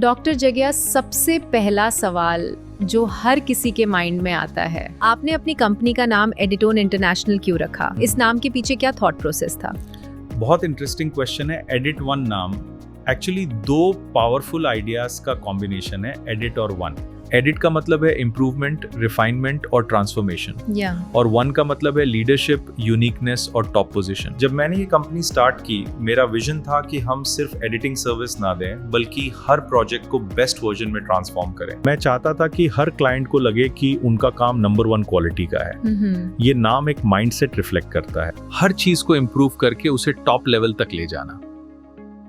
Doctor जग्या, सबसे पहला सवाल जो हर किसी के माइंड में आता है, आपने अपनी कंपनी का नाम एडिटोन इंटरनेशनल क्यों रखा? इस नाम के पीछे क्या थॉट प्रोसेस था? बहुत इंटरेस्टिंग क्वेश्चन है। एडिट वन नाम एक्चुअली दो पावरफुल आइडियाज का कॉम्बिनेशन है, एडिट और वन। एडिट का मतलब है इम्प्रूवमेंट, रिफाइनमेंट और ट्रांसफॉर्मेशन, और वन का मतलब है लीडरशिप, यूनिकनेस और टॉप पोजीशन। जब मैंने ये कंपनी स्टार्ट की, मेरा विजन था कि हम सिर्फ एडिटिंग सर्विस ना दें, बल्कि हर प्रोजेक्ट को बेस्ट वर्जन में ट्रांसफॉर्म करें। मैं चाहता था कि हर क्लाइंट को लगे कि उनका काम नंबर 1 क्वालिटी का है। ये नाम एक माइंडसेट रिफ्लेक्ट करता है, हर चीज को इम्प्रूव करके उसे टॉप लेवल तक ले जाना।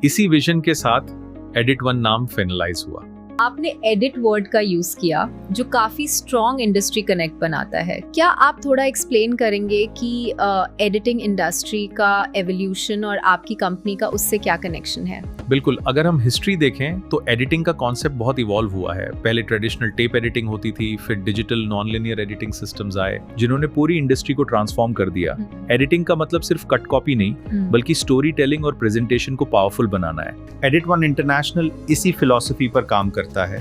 इसी विजन के साथ एडिट वन नाम फाइनलाइज हुआ। आपने एडिट वर्ड का यूज किया जो काफी स्ट्रॉन्ग इंडस्ट्री कनेक्ट बनाता है। क्या आप थोड़ा एक्सप्लेन करेंगे कि एडिटिंग इंडस्ट्री का एवोल्यूशन और आपकी कंपनी का उससे क्या कनेक्शन है? बिल्कुल, अगर हम हिस्ट्री देखें तो एडिटिंग का कॉन्सेप्ट बहुत इवॉल्व हुआ है। पहले ट्रेडिशनल टेप एडिटिंग होती थी, फिर digital non linear editing systems आए जिन्होंने पूरी इंडस्ट्री को ट्रांसफॉर्म कर दिया। एडिटिंग का मतलब सिर्फ कट कॉपी नहीं, बल्कि स्टोरी टेलिंग और प्रेजेंटेशन को पावरफुल बनाना है। एडिट वन इंटरनेशनल इसी फिलॉसफी पर काम करता है।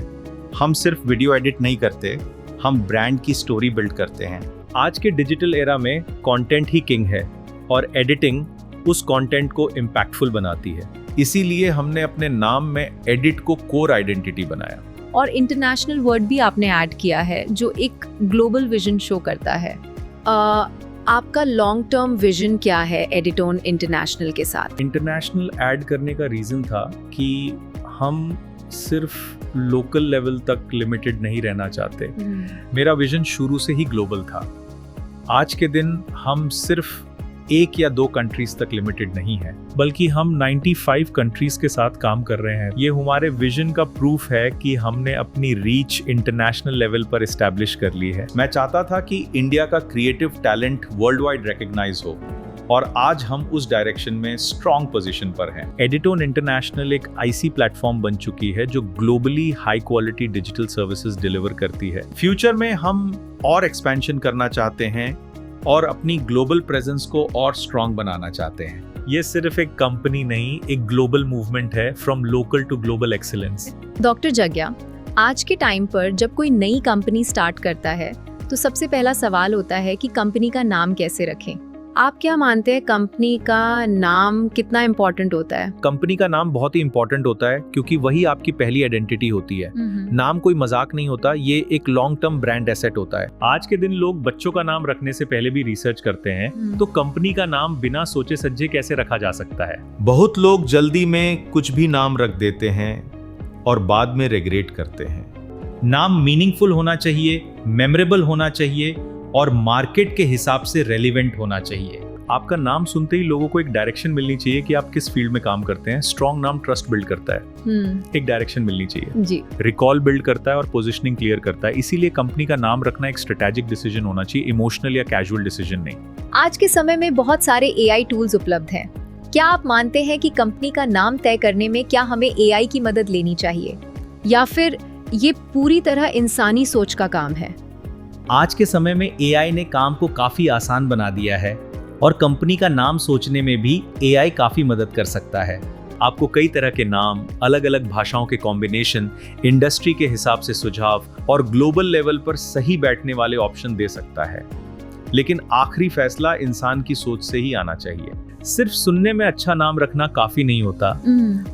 हम सिर्फ वीडियो एडिट नहीं करते, हम ब्रांड की स्टोरी बिल्ड करते हैं। आज के डिजिटल एरा में कंटेंट ही किंग है और एडिटिंग उस कंटेंट को इम्पैक्टफुल बनाती है। इसीलिए हमने अपने नाम में एडिट को कोर आइडेंटिटी बनाया। और इंटरनेशनल वर्ड भी आपने ऐड किया है जो एक ग्लोबल विजन शो करता है। आपका लॉन्ग टर्म विजन क्या है एडिटोन इंटरनेशनल के साथ? इंटरनेशनल ऐड करने का रीजन था कि हम सिर्फ लोकल लेवल तक लिमिटेड नहीं रहना चाहते। मेरा विजन शुरू से ही ग्लोबल था। आज के दिन हम सिर्फ 1 या 2 कंट्रीज तक लिमिटेड नहीं है, बल्कि हम 95 कंट्रीज के साथ काम कर रहे हैं। ये हमारे विजन का प्रूफ है कि हमने अपनी रीच इंटरनेशनल लेवल पर एस्टैब्लिश कर ली है। मैं चाहता था कि इंडिया का creative talent worldwide recognise हो, और आज हम उस डायरेक्शन में स्ट्रॉन्ग पोजीशन पर हैं। एडिटोन इंटरनेशनल एक आईसी प्लेटफॉर्म बन चुकी है जो globally high quality digital services deliver करती है। फ्यूचर में हम और एक्सपेंशन करना चाहते हैं और अपनी ग्लोबल प्रेजेंस को और स्ट्रॉन्ग बनाना चाहते हैं। ये सिर्फ एक कंपनी नहीं, एक ग्लोबल मूवमेंट है, from local to global excellence. Doctor Jagya, आज के टाइम पर जब कोई नई कंपनी स्टार्ट करता है तो सबसे पहला सवाल होता है कि कंपनी का नाम कैसे रखें। आप क्या मानते हैं, कंपनी का नाम कितना इम्पोर्टेंट होता है? कंपनी का नाम बहुत ही इम्पोर्टेंट होता है, क्योंकि वही आपकी पहली आइडेंटिटी होती है। नाम कोई मजाक नहीं होता, ये एक लॉन्ग टर्म ब्रांड एसेट होता है। आज के दिन लोग बच्चों का नाम रखने से पहले भी रिसर्च करते हैं, तो कंपनी का नाम बिना सोचे सज्जे कैसे रखा जा सकता है? बहुत लोग जल्दी में कुछ भी नाम रख देते हैं और बाद में रिग्रेट करते हैं। नाम मीनिंगफुल होना चाहिए, मेमोरेबल होना चाहिए और मार्केट के हिसाब से रेलिवेंट होना चाहिए। आपका नाम सुनते ही लोगों को एक डायरेक्शन मिलनी चाहिए कि आप किस फील्ड में काम करते हैं। स्ट्रॉन्ग नाम ट्रस्ट बिल्ड करता है, एक डायरेक्शन मिलनी चाहिए जी। रिकॉल बिल्ड करता है और पोजीशनिंग क्लियर करता है। इसीलिए कंपनी का नाम रखना एक स्ट्रेटेजिक डिसीजन होना चाहिए, इमोशनल या कैजुअल डिसीजन नहीं। आज के समय में बहुत सारे AI टूल्स उपलब्ध हैं। क्या आप मानते हैं कि कंपनी का नाम तय करने में क्या हमें AI की मदद लेनी चाहिए, या फिर ये पूरी तरह इंसानी सोच का काम है? आज के समय में AI ने काम को काफी आसान बना दिया है और कंपनी का नाम सोचने में भी AI काफी मदद कर सकता है। आपको कई तरह के नाम, अलग अलग भाषाओं के कॉम्बिनेशन, इंडस्ट्री के हिसाब से सुझाव और ग्लोबल लेवल पर सही बैठने वाले ऑप्शन दे सकता है। लेकिन आखिरी फैसला इंसान की सोच से ही आना चाहिए। सिर्फ सुनने में अच्छा नाम रखना काफी नहीं होता,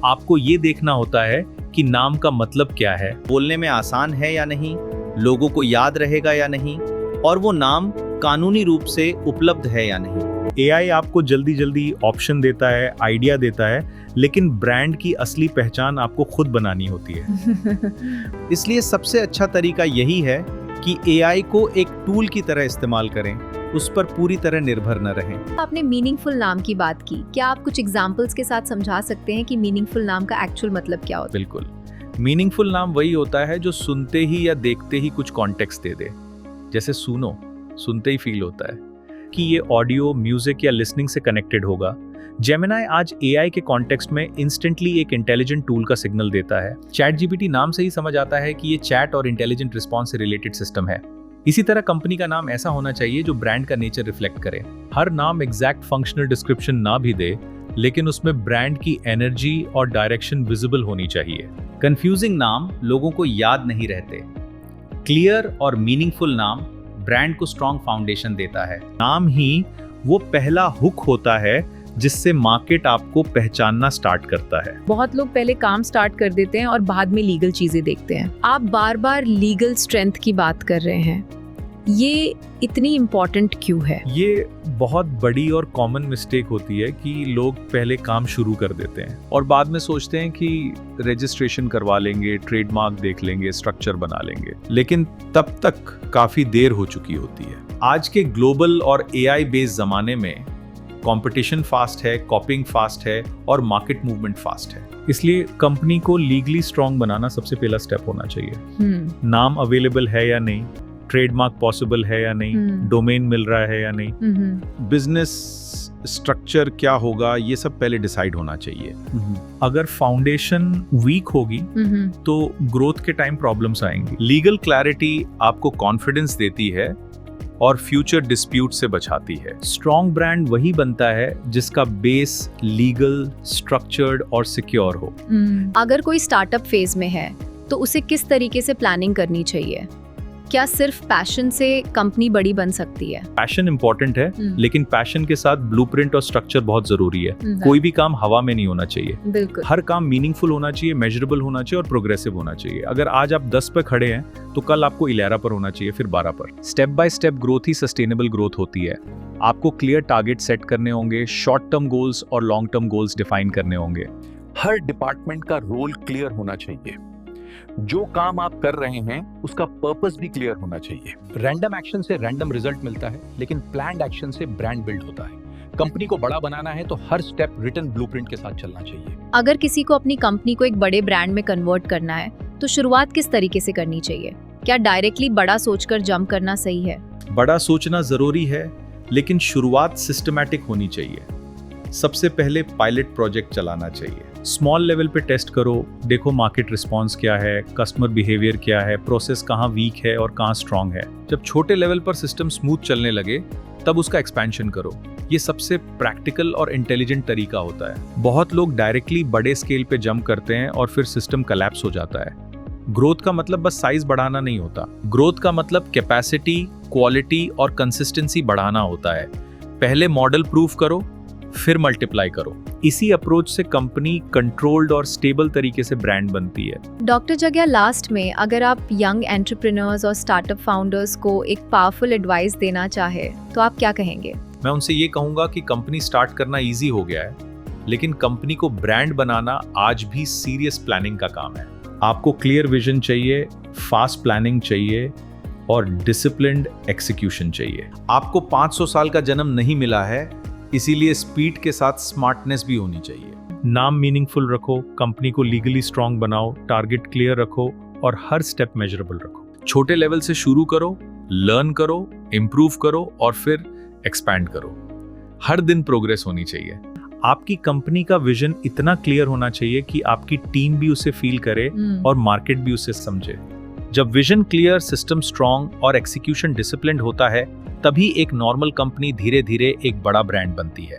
आपको ये देखना होता है कि नाम का मतलब क्या है, बोलने में आसान है या नहीं, लोगों को याद रहेगा या नहीं, और वो नाम कानूनी रूप से उपलब्ध है या नहीं। AI आपको जल्दी जल्दी ऑप्शन देता है, आइडिया देता है, लेकिन ब्रांड की असली पहचान आपको खुद बनानी होती है। इसलिए सबसे अच्छा तरीका यही है कि AI को एक टूल की तरह इस्तेमाल करें, उस पर पूरी तरह निर्भर न रहें। आपने मीनिंगफुल नाम की बात की, क्या आप कुछ एग्जांपल्स के साथ समझा सकते हैं कि मीनिंगफुल नाम का एक्चुअल मतलब क्या होता है? बिल्कुल, मीनिंगफुल नाम वही होता है जो सुनते ही या देखते ही कुछ कॉन्टेक्स्ट दे दे। जैसे सुनो, सुनते ही फील होता है कि ये ऑडियो, म्यूजिक या लिसनिंग से कनेक्टेड होगा। जेमिनाई आज AI के कॉन्टेक्स्ट में इंस्टेंटली एक इंटेलिजेंट टूल का सिग्नल देता है। ChatGPT नाम से ही समझ आता है कि ये चैट और इंटेलिजेंट रिस्पॉन्स से रिलेटेड सिस्टम है। इसी तरह कंपनी का नाम ऐसा होना चाहिए जो ब्रांड का नेचर रिफ्लेक्ट करे। हर नाम एग्जैक्ट फंक्शनल डिस्क्रिप्शन ना भी दे, लेकिन उसमें ब्रांड की एनर्जी और डायरेक्शन विजिबल होनी चाहिए। कंफ्यूजिंग नाम लोगों को याद नहीं रहते। क्लियर और मीनिंगफुल नाम ब्रांड को स्ट्रॉन्ग फाउंडेशन देता है। नाम ही वो पहला हुक होता है जिससे मार्केट आपको पहचानना स्टार्ट करता है। बहुत लोग पहले काम स्टार्ट कर देते हैं और बाद में लीगल चीजें देखते हैं। आप बार बार लीगल स्ट्रेंथ की बात कर रहे हैं, ये इतनी इम्पोर्टेंट क्यों है? ये बहुत बड़ी और कॉमन मिस्टेक होती है कि लोग पहले काम शुरू कर देते हैं और बाद में सोचते हैं कि रजिस्ट्रेशन करवा लेंगे, ट्रेडमार्क देख लेंगे, स्ट्रक्चर बना लेंगे, लेकिन तब तक काफी देर हो चुकी होती है। आज के ग्लोबल और एआई बेस्ड जमाने में कंपटीशन फास्ट है, कॉपिंग फास्ट है और मार्केट मूवमेंट फास्ट है। इसलिए कंपनी को लीगली स्ट्रॉन्ग बनाना सबसे पहला स्टेप होना चाहिए। नाम अवेलेबल है या नहीं, ट्रेडमार्क पॉसिबल है या नहीं, डोमेन मिल रहा है या नहीं, बिजनेस स्ट्रक्चर क्या होगा, ये सब पहले डिसाइड होना चाहिए। अगर फाउंडेशन वीक होगी तो ग्रोथ के टाइम प्रॉब्लम्स आएंगी। लीगल क्लैरिटी आपको कॉन्फिडेंस देती है और फ्यूचर डिस्प्यूट से बचाती है। स्ट्रॉन्ग ब्रांड वही बनता है जिसका बेस लीगल, स्ट्रक्चर्ड और सिक्योर हो। अगर कोई स्टार्टअप फेज में है तो उसे किस तरीके से प्लानिंग करनी चाहिए? क्या सिर्फ पैशन से कंपनी बड़ी बन सकती है? पैशन इंपॉर्टेंट है, लेकिन पैशन के साथ ब्लूप्रिंट और स्ट्रक्चर बहुत जरूरी है। कोई भी काम हवा में नहीं होना चाहिए। बिल्कुल। हर काम मीनिंगफुल होना चाहिए, मेजरेबल होना चाहिए और प्रोग्रेसिव होना चाहिए। अगर आज आप 10 पे खड़े हैं तो कल आपको 11 पर होना चाहिए, फिर 12 पर। Step by step growth he sustainable growth होती है। आपको क्लियर टारगेट सेट करने होंगे, शॉर्ट टर्म गोल्स और लॉन्ग टर्म गोल्स डिफाइन करने होंगे। हर डिपार्टमेंट का रोल क्लियर होना चाहिए। जो काम आप कर रहे हैं उसका पर्पस भी क्लियर होना चाहिए। रैंडम एक्शन से रैंडम रिजल्ट मिलता है, लेकिन प्लान्ड एक्शन से ब्रांड बिल्ड होता है। कंपनी को बड़ा बनाना है तो हर स्टेप रिटन ब्लूप्रिंट के साथ चलना चाहिए। अगर किसी को अपनी कंपनी को एक बड़े ब्रांड में कन्वर्ट करना है तो शुरुआत किस तरीके से करनी चाहिए? क्या डायरेक्टली बड़ा सोचकर जंप करना सही है? बड़ा सोचना जरूरी है, लेकिन शुरुआत सिस्टमैटिक होनी चाहिए। सबसे पहले पायलट प्रोजेक्ट चलाना चाहिए। स्मॉल लेवल पे टेस्ट करो, देखो मार्केट रिस्पांस क्या है, कस्टमर बिहेवियर क्या है, प्रोसेस कहाँ वीक है और कहाँ स्ट्रांग है। जब छोटे लेवल पर सिस्टम स्मूथ चलने लगे तब उसका एक्सपेंशन करो। ये सबसे प्रैक्टिकल और इंटेलिजेंट तरीका होता है। बहुत लोग डायरेक्टली बड़े स्केल पे जंप करते हैं और फिर सिस्टम कोलैप्स हो जाता है। ग्रोथ का मतलब बस साइज बढ़ाना नहीं होता। ग्रोथ का मतलब कैपेसिटी, क्वालिटी और कंसिस्टेंसी बढ़ाना होता है। पहले मॉडल प्रूव करो, फिर मल्टीप्लाई करो। इसी अप्रोच से कंपनी कंट्रोल्ड और स्टेबल तरीके से ब्रांड बनती है। डॉक्टर जग्या, लास्ट में अगर आप यंग एंटरप्रेन्योर्स और स्टार्टअप फाउंडर्स को एक पावरफुल एडवाइस देना चाहे तो आप क्या कहेंगे? मैं उनसे ये कहूंगा कि कंपनी स्टार्ट करना इजी हो गया है, लेकिन कंपनी को ब्रांड बनाना आज भी सीरियस प्लानिंग का काम है। आपको क्लियर विजन चाहिए, फास्ट प्लानिंग चाहिए और डिसिप्लिन्ड एक्सिक्यूशन चाहिए। आपको 500 साल का जन्म नहीं मिला है, इसीलिए स्पीड के साथ स्मार्टनेस भी होनी चाहिए। नाम मीनिंगफुल रखो, कंपनी को लीगली स्ट्रांग बनाओ, टारगेट क्लियर रखो और हर स्टेप मेजरेबल रखो। छोटे लेवल से शुरू करो, लर्न करो, इम्प्रूव करो और फिर एक्सपैंड करो। हर दिन प्रोग्रेस होनी चाहिए। आपकी कंपनी का विजन इतना क्लियर होना चाहिए कि आपकी टीम भी उसे फील करे और मार्केट भी उसे समझे। जब विजन क्लियर, सिस्टम स्ट्रांग और एक्सिक्यूशन डिसिप्लिन्ड होता है, तभी एक नॉर्मल कंपनी धीरे धीरे एक बड़ा ब्रांड बनती है।